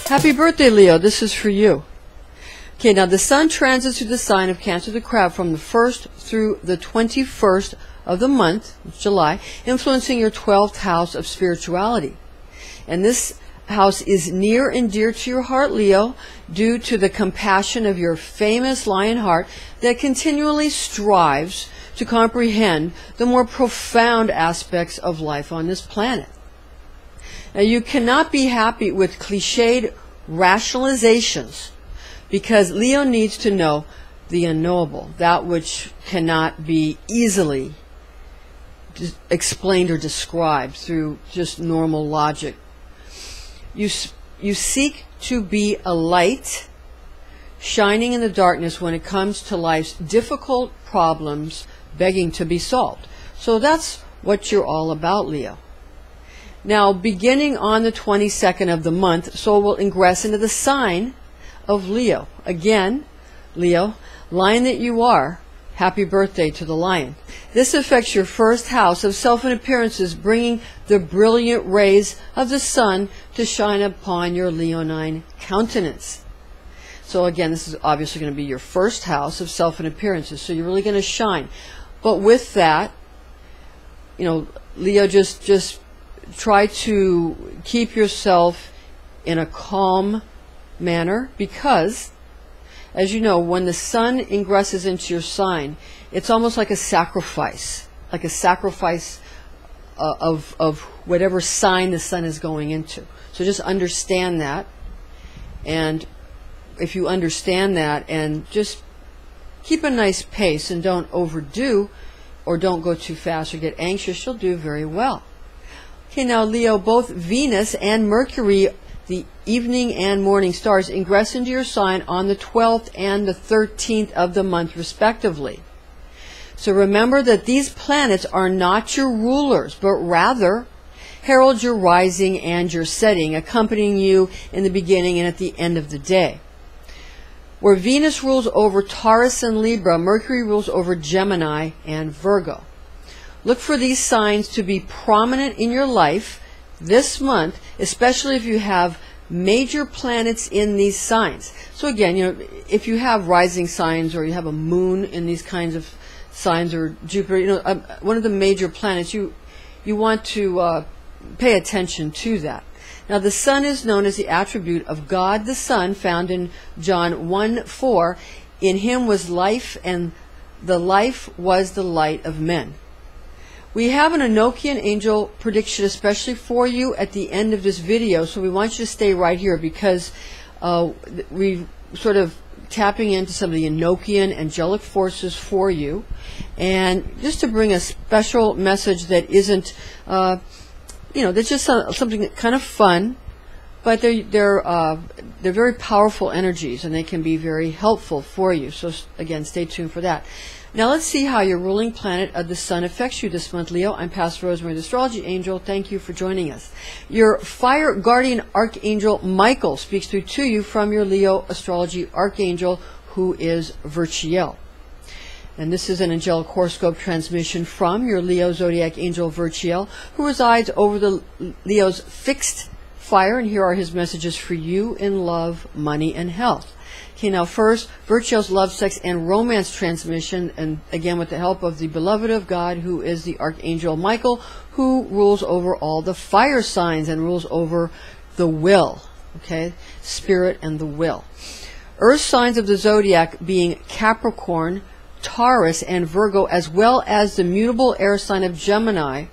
Happy birthday, Leo. This is for you. Okay, now the sun transits through the sign of Cancer the Crab from the 1st through the 21st of the month, July, influencing your 12th house of spirituality. And this house is near and dear to your heart, Leo, due to the compassion of your famous lion heart that continually strives to comprehend the more profound aspects of life on this planet. Now, you cannot be happy with cliched rationalizations because Leo needs to know the unknowable, that which cannot be easily explained or described through just normal logic. You seek to be a light shining in the darkness when it comes to life's difficult problems begging to be solved. So that's what you're all about, Leo. Now, beginning on the 22nd of the month, Sol will ingress into the sign of Leo. Again, Leo, lion that you are, happy birthday to the lion. This affects your first house of self and appearances, bringing the brilliant rays of the sun to shine upon your leonine countenance. So again, this is obviously going to be your first house of self and appearances, so you're really going to shine. But with that, you know, Leo, just try to keep yourself in a calm manner, because, as you know, when the sun ingresses into your sign, it's almost like a sacrifice of whatever sign the sun is going into. So just understand that, and if you understand that and just keep a nice pace and don't overdo or don't go too fast or get anxious, you'll do very well. Okay, now Leo, both Venus and Mercury, the evening and morning stars, ingress into your sign on the 12th and the 13th of the month, respectively. So remember that these planets are not your rulers, but rather herald your rising and your setting, accompanying you in the beginning and at the end of the day. Where Venus rules over Taurus and Libra, Mercury rules over Gemini and Virgo. Look for these signs to be prominent in your life this month, especially if you have major planets in these signs. So again, you know, if you have rising signs or you have a moon in these kinds of signs, or Jupiter, you know, one of the major planets, you want to pay attention to that. Now, the sun is known as the attribute of God the Son, found in John 1:4. In him was life, and the life was the light of men. We have an Enochian angel prediction especially for you at the end of this video, so we want you to stay right here, because we sort of tapping into some of the Enochian angelic forces for you, and just to bring a special message that isn't, you know, that's just something kind of fun, but they're very powerful energies, and they can be very helpful for you. So again, stay tuned for that. Now let's see how your ruling planet of the sun affects you this month, Leo. I'm Pastor Rosemary, the Astrology Angel. Thank you for joining us. Your fire guardian Archangel Michael speaks through to you from your Leo Astrology Archangel, who is Virchiel. And this is an angelic horoscope transmission from your Leo Zodiac Angel Virchiel, who resides over the Leo's fixed fire. And here are his messages for you in love, money, and health. Okay, now first, Virchiel's love, sex, and romance transmission, and again with the help of the beloved of God, who is the Archangel Michael, who rules over all the fire signs and rules over the will, okay, spirit and the will. Earth signs of the zodiac being Capricorn, Taurus, and Virgo, as well as the mutable air sign of Gemini,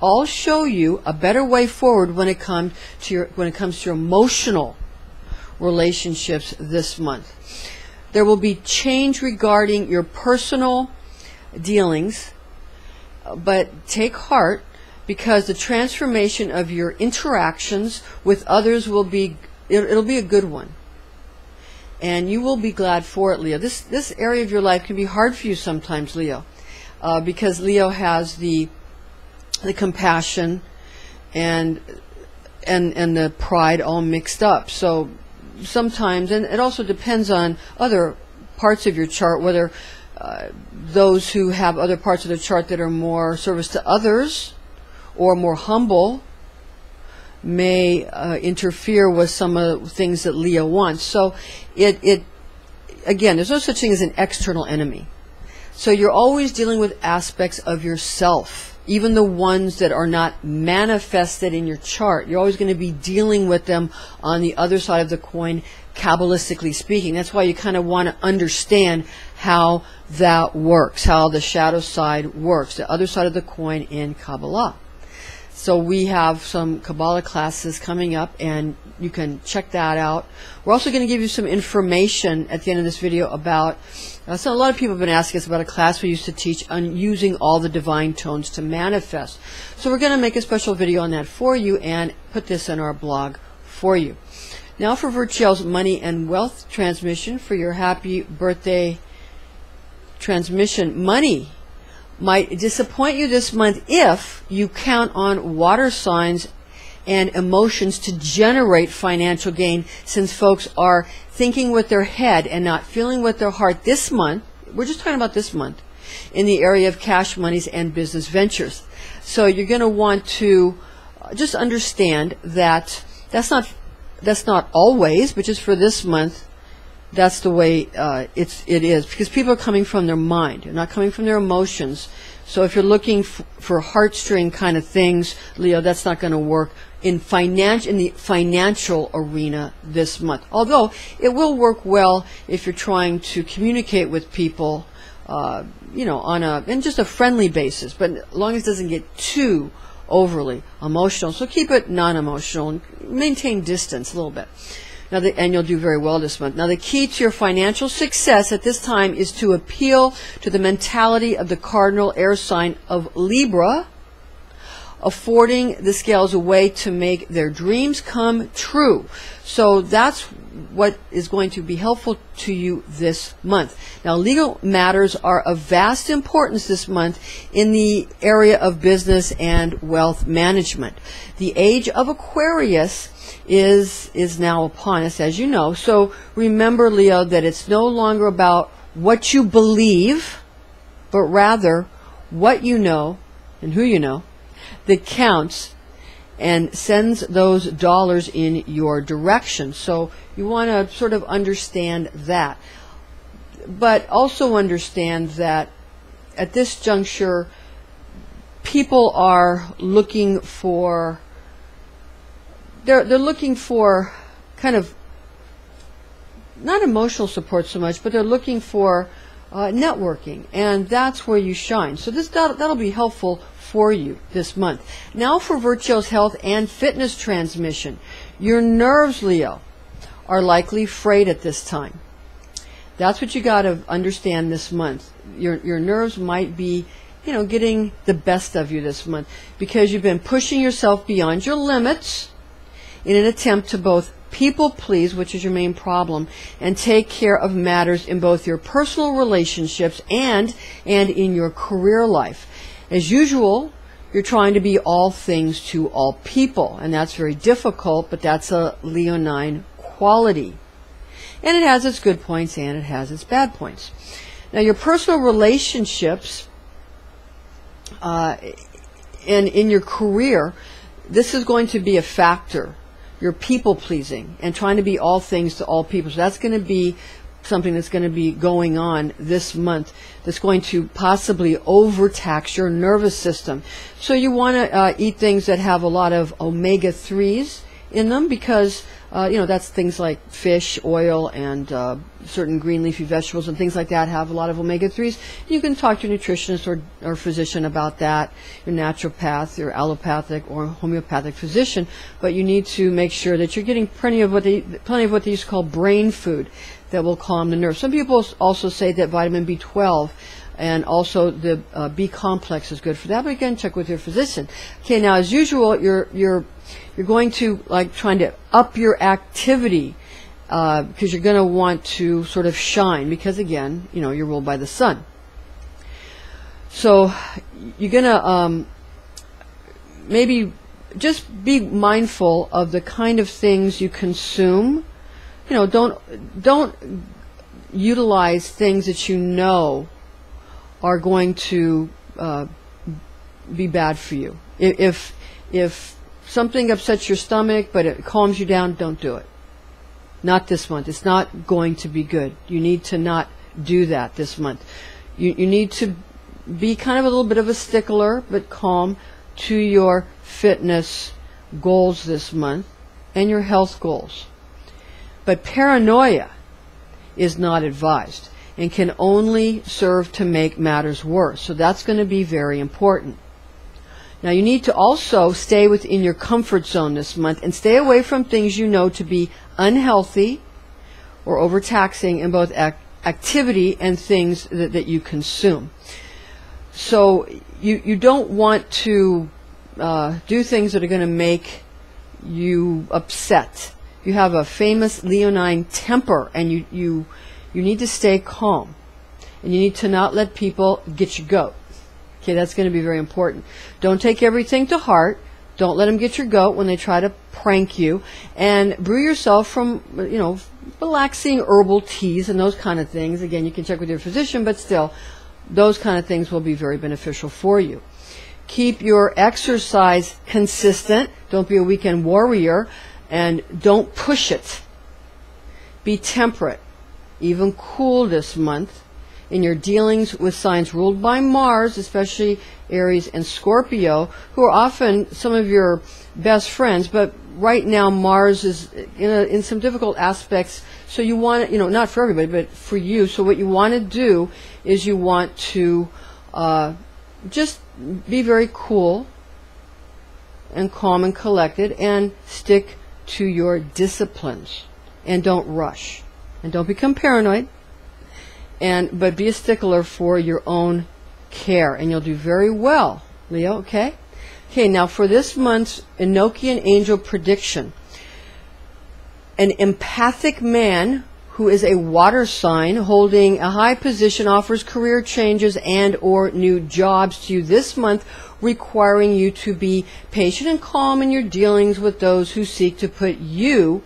all show you a better way forward when it comes to your emotional relationships this month. There will be change regarding your personal dealings, but take heart, because the transformation of your interactions with others will be, it'll be a good one, and you will be glad for it, Leo. This area of your life can be hard for you sometimes, Leo, because Leo has the compassion and and the pride all mixed up. So sometimes, and it also depends on other parts of your chart, whether those who have other parts of the chart that are more service to others or more humble may interfere with some of the things that Leo wants. So it again, there's no such thing as an external enemy. So you're always dealing with aspects of yourself, even the ones that are not manifested in your chart. You're always going to be dealing with them on the other side of the coin, Kabbalistically speaking. That's why you kind of want to understand how that works, how the shadow side works, the other side of the coin in Kabbalah. So we have some Kabbalah classes coming up, and you can check that out. We're also going to give you some information at the end of this video about, so a lot of people have been asking us about a class we used to teach on using all the divine tones to manifest. So we're going to make a special video on that for you and put this in our blog for you. Now for Virtuel's money and wealth transmission for your happy birthday transmission. Money might disappoint you this month if you count on water signs and emotions to generate financial gain, since folks are thinking with their head and not feeling with their heart this month. We're just talking about this month in the area of cash monies and business ventures. So you're going to want to just understand that that's not always, but just for this month, that's the way it is, because people are coming from their mind. They're not coming from their emotions. So if you're looking for heartstring kind of things, Leo, that's not going to work in the financial arena this month. Although it will work well if you're trying to communicate with people, you know, in just a friendly basis, but as long as it doesn't get too overly emotional. So keep it non-emotional and maintain distance a little bit. Now, and you'll do very well this month. Now, the key to your financial success at this time is to appeal to the mentality of the cardinal air sign of Libra, affording the scales a way to make their dreams come true. So that's what is going to be helpful to you this month. Now, legal matters are of vast importance this month in the area of business and wealth management. The age of Aquarius is now upon us, as you know. So remember, Leo, that it's no longer about what you believe, but rather what you know and who you know that counts and sends those dollars in your direction. So you want to sort of understand that. But also understand that at this juncture, people are looking for, they're looking for kind of, not emotional support so much, but they're looking for networking, and that's where you shine. So that'll be helpful for you this month. Now for Virtuo's health and fitness transmission. Your nerves, Leo, are likely frayed at this time. That's what you got to understand this month. Your nerves might be, you know, getting the best of you this month because you've been pushing yourself beyond your limits in an attempt to both people please, which is your main problem, and take care of matters in both your personal relationships and in your career life. As usual, you're trying to be all things to all people, and that's very difficult, but that's a Leonine quality. And it has its good points and it has its bad points. Now, your personal relationships and in your career, this is going to be a factor. You're people pleasing and trying to be all things to all people. So that's going to be something that's going to be going on this month that's going to possibly overtax your nervous system. So you want to eat things that have a lot of omega-3s in them, because you know, that's things like fish, oil, and certain green leafy vegetables and things like that have a lot of omega-3s. You can talk to your nutritionist or physician about that, your naturopath, your allopathic or homeopathic physician, but you need to make sure that you're getting plenty of what they used to call brain food that will calm the nerves. Some people also say that vitamin B12 and also the B complex is good for that, but again, check with your physician. Okay, now as usual, you're going to like trying to up your activity because you're going to want to sort of shine, because again, you know, you're ruled by the sun. So you're going to maybe just be mindful of the kind of things you consume. You know, don't utilize things that you know are going to be bad for you. If something upsets your stomach but it calms you down, don't do it. Not this month. It's not going to be good. You need to not do that this month. You need to be kind of a little bit of a stickler, but calm, to your fitness goals this month and your health goals. But paranoia is not advised and can only serve to make matters worse. So that's going to be very important. Now you need to also stay within your comfort zone this month and stay away from things you know to be unhealthy or overtaxing in both activity and things that you consume. So you don't want to do things that are going to make you upset. You have a famous leonine temper, and you need to stay calm, and you need to not let people get your goat. Okay, that's going to be very important. Don't take everything to heart. Don't let them get your goat when they try to prank you, and brew yourself from, you know, relaxing herbal teas and those kind of things. Again, you can check with your physician, but still, those kind of things will be very beneficial for you. Keep your exercise consistent. Don't be a weekend warrior, and don't push it. Be temperate, even cool this month in your dealings with signs ruled by Mars, especially Aries and Scorpio, who are often some of your best friends. But right now, Mars is in some difficult aspects. So you want to, you know, not for everybody, but for you. So what you want to do is you want to just be very cool and calm and collected, and stick to your disciplines, and don't rush, and don't become paranoid, but be a stickler for your own care, and you'll do very well, Leo. Okay, now for this month's Enochian angel prediction. An empathic man who is a water sign holding a high position offers career changes and or new jobs to you this month, requiring you to be patient and calm in your dealings with those who seek to put you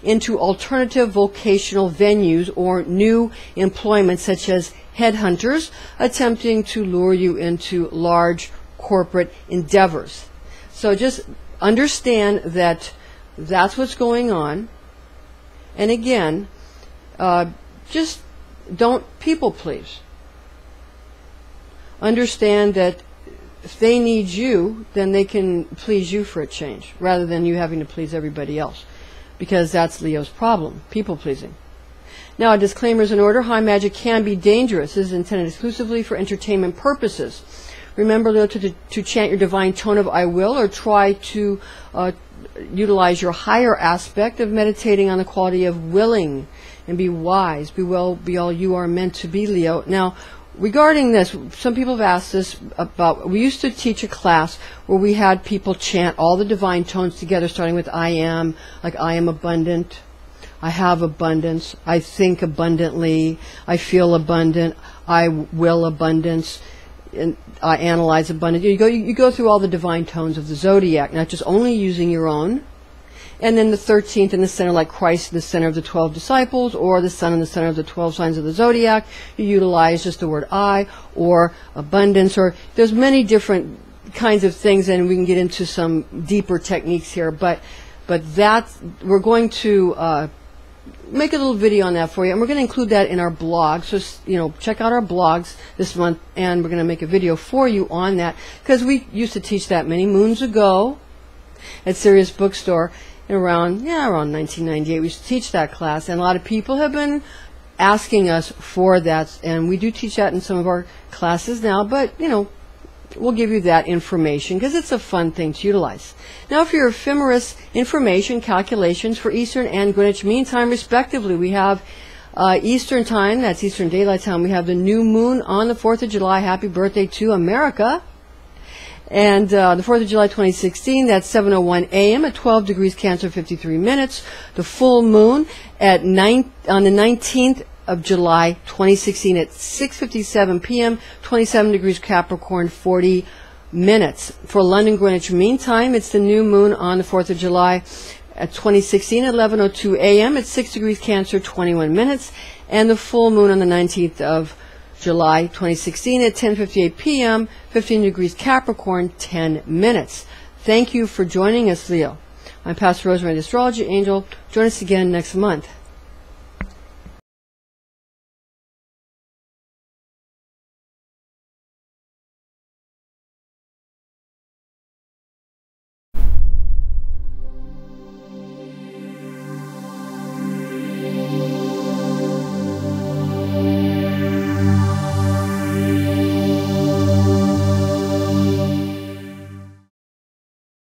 into alternative vocational venues or new employment, such as headhunters attempting to lure you into large corporate endeavors. So just understand that that's what's going on. And again, just don't people please. Understand that if they need you, then they can please you for a change, rather than you having to please everybody else, because that's Leo's problem, people pleasing. Now, a disclaimer is in order. High magic can be dangerous. This is intended exclusively for entertainment purposes. Remember, Leo, to chant your divine tone of I will, or try to utilize your higher aspect of meditating on the quality of willing, and be wise. Be all you are meant to be, Leo. Now, regarding this, some people have asked us about, we used to teach a class where we had people chant all the divine tones together, starting with I am, like I am abundant, I have abundance, I think abundantly, I feel abundant, I will abundance, and I analyze abundance. You go through all the divine tones of the Zodiac, not just only using your own. And then the 13th in the center, like Christ in the center of the 12 disciples, or the sun in the center of the 12 signs of the Zodiac. You utilize just the word I, or abundance, or there's many different kinds of things, and we can get into some deeper techniques here. But we're going to make a little video on that for you, and we're going to include that in our blog. So, check out our blogs this month, and we're going to make a video for you on that, because we used to teach that many moons ago at Sirius Bookstore. Around 1998, we used to teach that class, and a lot of people have been asking us for that, and we do teach that in some of our classes now, but, we'll give you that information because it's a fun thing to utilize. Now, for your ephemeris information calculations for Eastern and Greenwich Mean Time, respectively, we have Eastern Time, that's Eastern Daylight Time. We have the new moon on the 4th of July. Happy birthday to America. And the 4th of July 2016, that's 7:01 a.m. at 12 degrees Cancer, 53 minutes. The full moon on the 19th of July 2016 at 6:57 p.m., 27 degrees Capricorn, 40 minutes. For London Greenwich Mean Time, it's the new moon on the 4th of July at 2016 at 11:02 a.m. It's 6 degrees Cancer, 21 minutes. And the full moon on the 19th of July 2016 at 10:58 p.m., 15 degrees Capricorn, 10 minutes. Thank you for joining us, Leo. I'm Pastor Rosemary, the Astrology Angel. Join us again next month.